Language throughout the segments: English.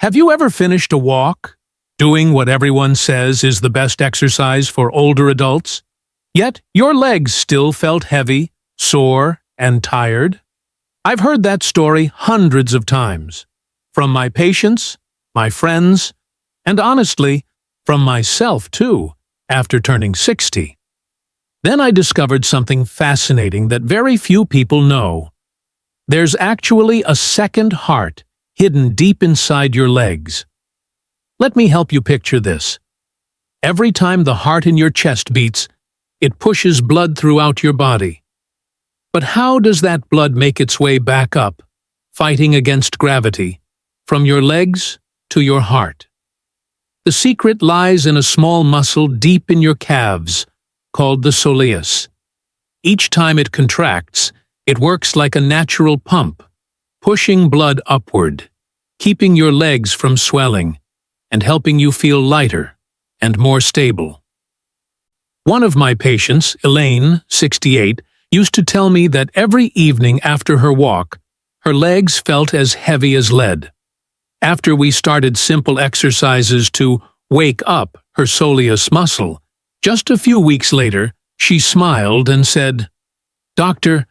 Have you ever finished a walk, doing what everyone says is the best exercise for older adults, yet your legs still felt heavy, sore, and tired? I've heard that story hundreds of times, from my patients, my friends, and honestly, from myself too, after turning 60. Then I discovered something fascinating that very few people know. There's actually a second heart hidden deep inside your legs. Let me help you picture this. Every time the heart in your chest beats, it pushes blood throughout your body. But how does that blood make its way back up, fighting against gravity, from your legs to your heart? The secret lies in a small muscle deep in your calves, called the soleus. Each time it contracts, it works like a natural pump, pushing blood upward, keeping your legs from swelling, and helping you feel lighter and more stable. One of my patients, Elaine, 68, used to tell me that every evening after her walk, her legs felt as heavy as lead. After we started simple exercises to wake up her soleus muscle, just a few weeks later, she smiled and said, "Doctor,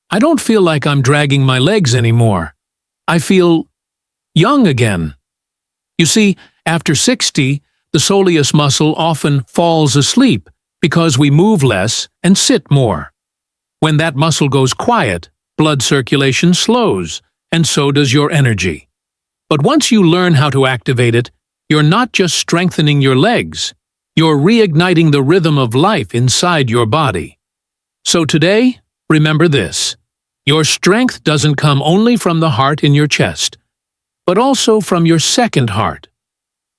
I don't feel like I'm dragging my legs anymore. I feel young again." You see, after 60, the soleus muscle often falls asleep because we move less and sit more. When that muscle goes quiet, blood circulation slows, and so does your energy. But once you learn how to activate it, you're not just strengthening your legs, you're reigniting the rhythm of life inside your body. So today, remember this. Your strength doesn't come only from the heart in your chest, but also from your second heart,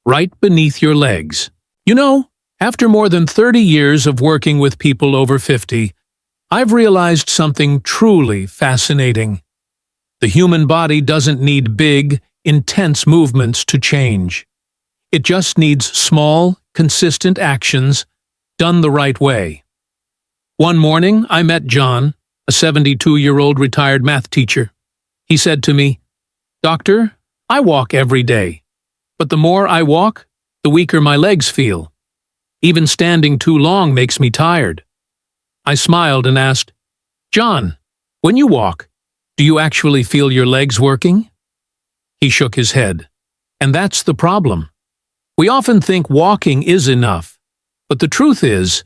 right beneath your legs. You know, after more than 30 years of working with people over 50, I've realized something truly fascinating. The human body doesn't need big, intense movements to change. It just needs small, consistent actions done the right way. One morning, I met John, a 72-year-old retired math teacher. He said to me, "Doctor, I walk every day, but the more I walk, the weaker my legs feel. Even standing too long makes me tired." I smiled and asked, "John, when you walk, do you actually feel your legs working?" He shook his head. And that's the problem. We often think walking is enough, but the truth is,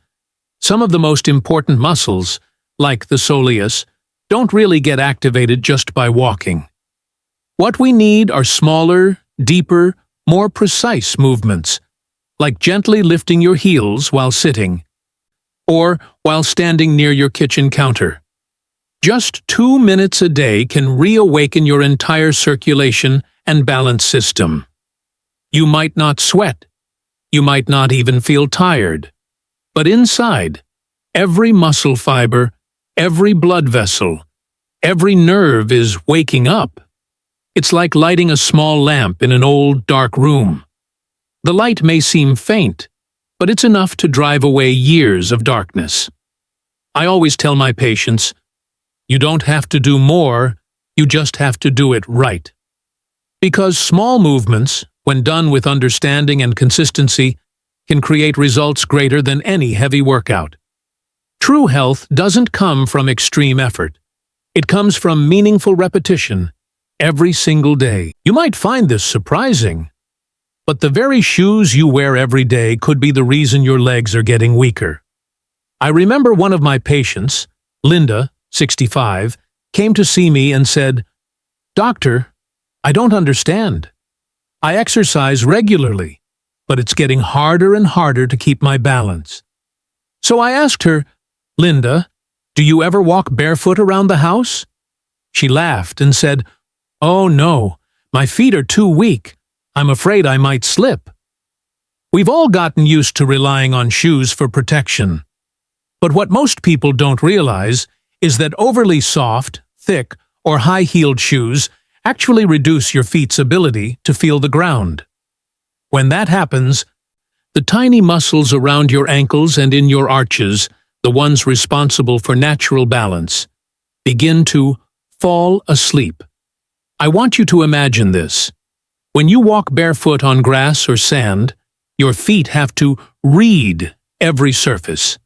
some of the most important muscles, like the soleus, don't really get activated just by walking. What we need are smaller, deeper, more precise movements, like gently lifting your heels while sitting, or while standing near your kitchen counter. Just 2 minutes a day can reawaken your entire circulation and balance system. You might not sweat, you might not even feel tired, but inside, every muscle fiber, every blood vessel, every nerve is waking up. It's like lighting a small lamp in an old, dark room. The light may seem faint, but it's enough to drive away years of darkness. I always tell my patients, you don't have to do more, you just have to do it right. Because small movements, when done with understanding and consistency, can create results greater than any heavy workout. True health doesn't come from extreme effort. It comes from meaningful repetition, every single day. You might find this surprising, but the very shoes you wear every day could be the reason your legs are getting weaker. I remember one of my patients, Linda, 65, came to see me and said, "Doctor, I don't understand. I exercise regularly, but it's getting harder and harder to keep my balance." So I asked her, "Linda, do you ever walk barefoot around the house?" She laughed and said, "Oh no, my feet are too weak. I'm afraid I might slip." We've all gotten used to relying on shoes for protection. But what most people don't realize is that overly soft, thick, or high-heeled shoes actually reduce your feet's ability to feel the ground. When that happens, the tiny muscles around your ankles and in your arches, the ones responsible for natural balance, begin to fall asleep. I want you to imagine this. When you walk barefoot on grass or sand, your feet have to read every surface.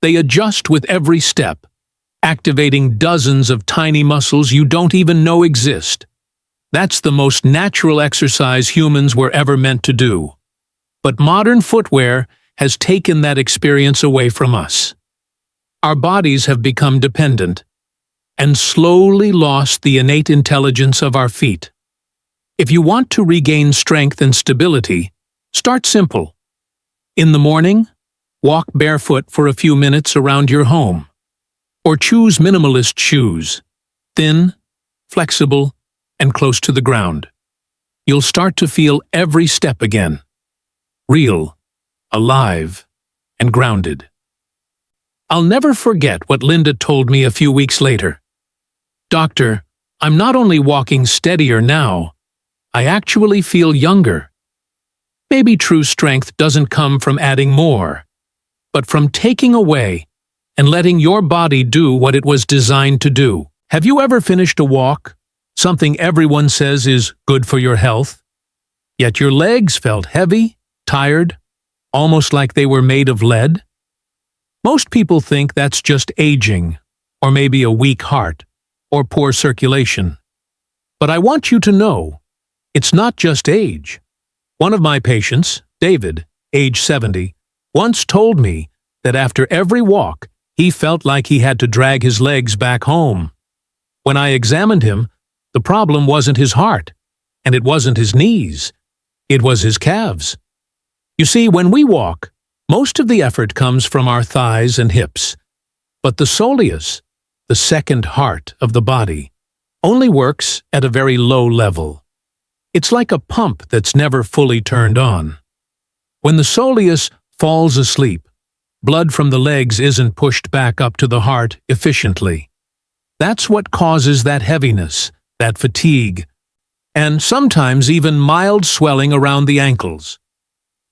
They adjust with every step, activating dozens of tiny muscles you don't even know exist. That's the most natural exercise humans were ever meant to do. But modern footwear has taken that experience away from us. Our bodies have become dependent and slowly lost the innate intelligence of our feet. If you want to regain strength and stability, start simple. In the morning, walk barefoot for a few minutes around your home. Or choose minimalist shoes, thin, flexible, and close to the ground. You'll start to feel every step again. Real, alive, and grounded. I'll never forget what Linda told me a few weeks later. "Doctor, I'm not only walking steadier now, I actually feel younger." Maybe true strength doesn't come from adding more, but from taking away and letting your body do what it was designed to do. Have you ever finished a walk, something everyone says is good for your health, yet your legs felt heavy, tired, almost like they were made of lead? Most people think that's just aging, or maybe a weak heart, or poor circulation. But I want you to know, it's not just age. One of my patients, David, age 70, once told me that after every walk, he felt like he had to drag his legs back home. When I examined him, the problem wasn't his heart, and it wasn't his knees. It was his calves. You see, when we walk, most of the effort comes from our thighs and hips. But the soleus, the second heart of the body, only works at a very low level. It's like a pump that's never fully turned on. When the soleus falls asleep, blood from the legs isn't pushed back up to the heart efficiently. That's what causes that heaviness, that fatigue, and sometimes even mild swelling around the ankles.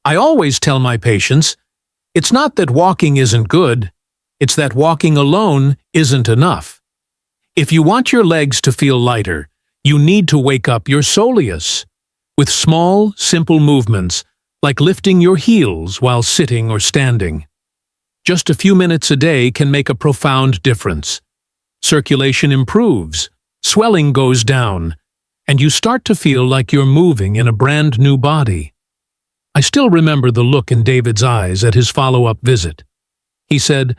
I always tell my patients, it's not that walking isn't good, it's that walking alone isn't enough. If you want your legs to feel lighter, you need to wake up your soleus with small, simple movements like lifting your heels while sitting or standing. Just a few minutes a day can make a profound difference. Circulation improves, swelling goes down, and you start to feel like you're moving in a brand new body. I still remember the look in David's eyes at his follow-up visit. He said,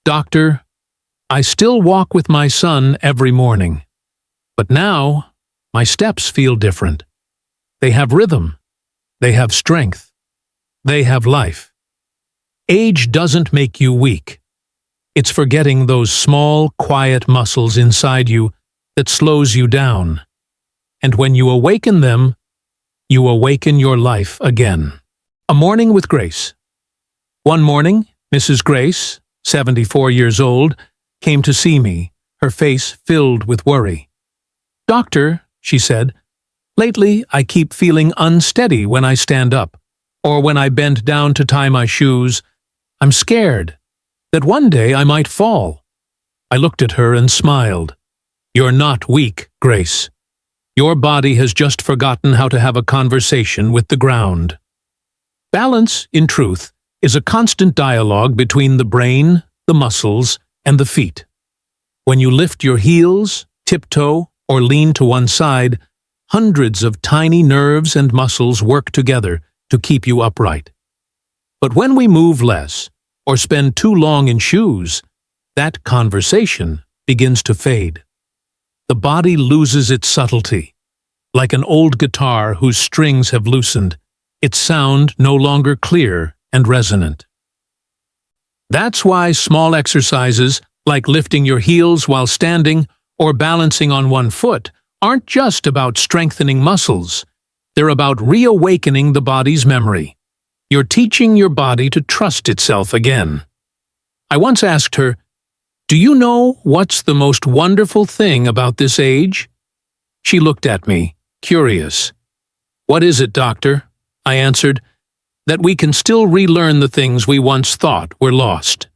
"Doctor, I still walk with my son every morning, but now my steps feel different. They have rhythm, they have strength, they have life." Age doesn't make you weak. It's forgetting those small, quiet muscles inside you that slows you down. And when you awaken them, you awaken your life again. A morning with Grace. One morning, Mrs. Grace, 74 years old, came to see me, her face filled with worry. "Doctor," she said, "lately I keep feeling unsteady when I stand up, or when I bend down to tie my shoes. I'm scared that one day I might fall." I looked at her and smiled. "You're not weak, Grace. Your body has just forgotten how to have a conversation with the ground." Balance, in truth, is a constant dialogue between the brain, the muscles, and the feet. When you lift your heels, tiptoe, or lean to one side, hundreds of tiny nerves and muscles work together to keep you upright. But when we move less, or spend too long in shoes, that conversation begins to fade. The body loses its subtlety. Like an old guitar whose strings have loosened, its sound no longer clear and resonant. That's why small exercises, like lifting your heels while standing or balancing on one foot, aren't just about strengthening muscles. They're about reawakening the body's memory. You're teaching your body to trust itself again. I once asked her, "Do you know what's the most wonderful thing about this age?" She looked at me, curious. "What is it, doctor?" I answered, "That we can still relearn the things we once thought were lost."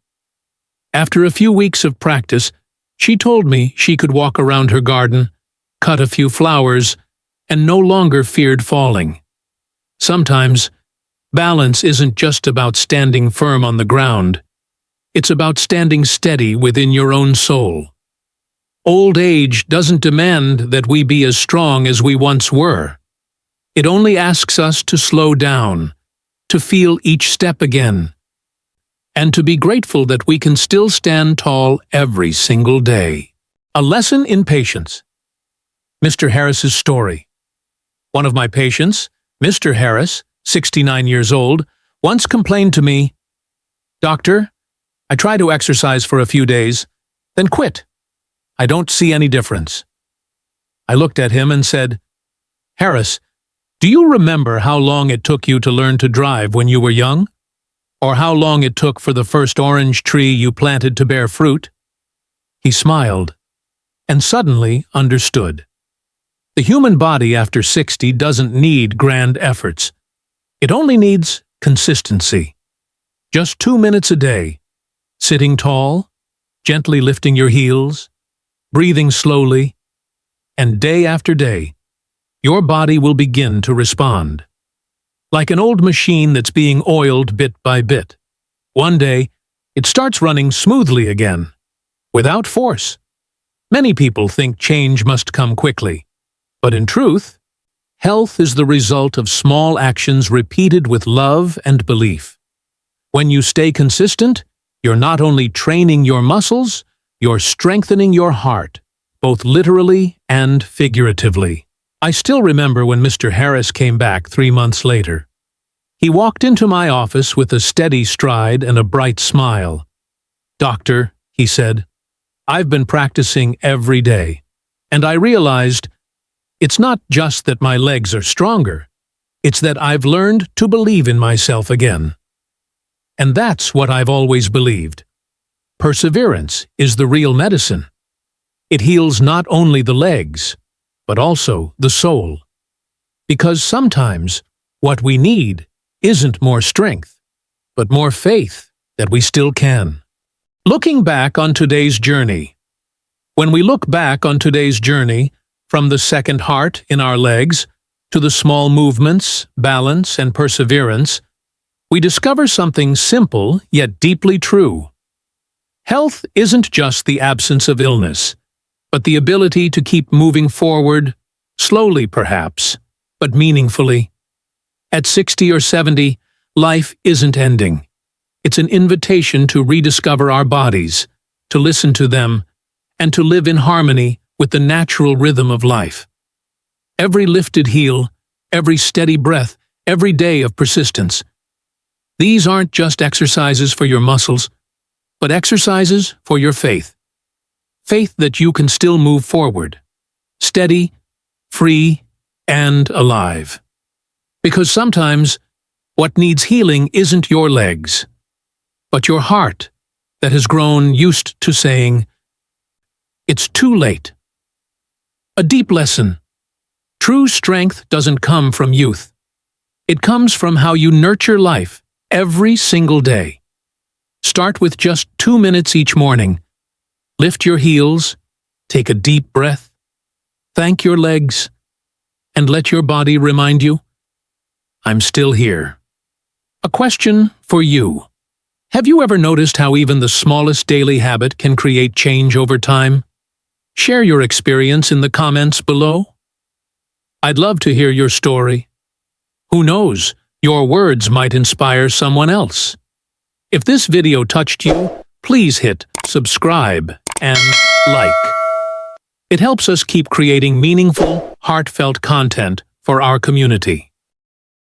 After a few weeks of practice, she told me she could walk around her garden, cut a few flowers, and no longer feared falling. Sometimes, balance isn't just about standing firm on the ground. It's about standing steady within your own soul. Old age doesn't demand that we be as strong as we once were. It only asks us to slow down, to feel each step again, and to be grateful that we can still stand tall every single day. A lesson in patience. Mr. Harris's story. One of my patients, Mr. Harris, 69 years old, once complained to me, "Doctor, I try to exercise for a few days, then quit. I don't see any difference." I looked at him and said, "Harris, do you remember how long it took you to learn to drive when you were young? Or how long it took for the first orange tree you planted to bear fruit?" He smiled, and suddenly understood. The human body after 60 doesn't need grand efforts. It only needs consistency. Just 2 minutes a day, sitting tall, gently lifting your heels, breathing slowly, and day after day, your body will begin to respond. Like an old machine that's being oiled bit by bit. One day, it starts running smoothly again, without force. Many people think change must come quickly, but in truth, health is the result of small actions repeated with love and belief. When you stay consistent, you're not only training your muscles, you're strengthening your heart, both literally and figuratively. I still remember when Mr. Harris came back 3 months later. He walked into my office with a steady stride and a bright smile. "Doctor," he said, "I've been practicing every day, and I realized it's not just that my legs are stronger, it's that I've learned to believe in myself again." And that's what I've always believed. Perseverance is the real medicine. It heals not only the legs, but also the soul. Because sometimes what we need isn't more strength, but more faith that we still can. Looking back on today's journey. When we look back on today's journey, from the second heart in our legs to the small movements, balance, and perseverance, we discover something simple yet deeply true. Health isn't just the absence of illness, but the ability to keep moving forward, slowly perhaps, but meaningfully. At 60 or 70, life isn't ending. It's an invitation to rediscover our bodies, to listen to them, and to live in harmony with the natural rhythm of life. Every lifted heel, every steady breath, every day of persistence. These aren't just exercises for your muscles, but exercises for your faith. Faith that you can still move forward, steady, free, and alive. Because sometimes, what needs healing isn't your legs, but your heart that has grown used to saying, "It's too late." A deep lesson. True strength doesn't come from youth. It comes from how you nurture life every single day. Start with just 2 minutes each morning. Lift your heels, take a deep breath, thank your legs, and let your body remind you, "I'm still here." A question for you. Have you ever noticed how even the smallest daily habit can create change over time? Share your experience in the comments below. I'd love to hear your story. Who knows, your words might inspire someone else. If this video touched you, please hit subscribe and like. It helps us keep creating meaningful, heartfelt content for our community.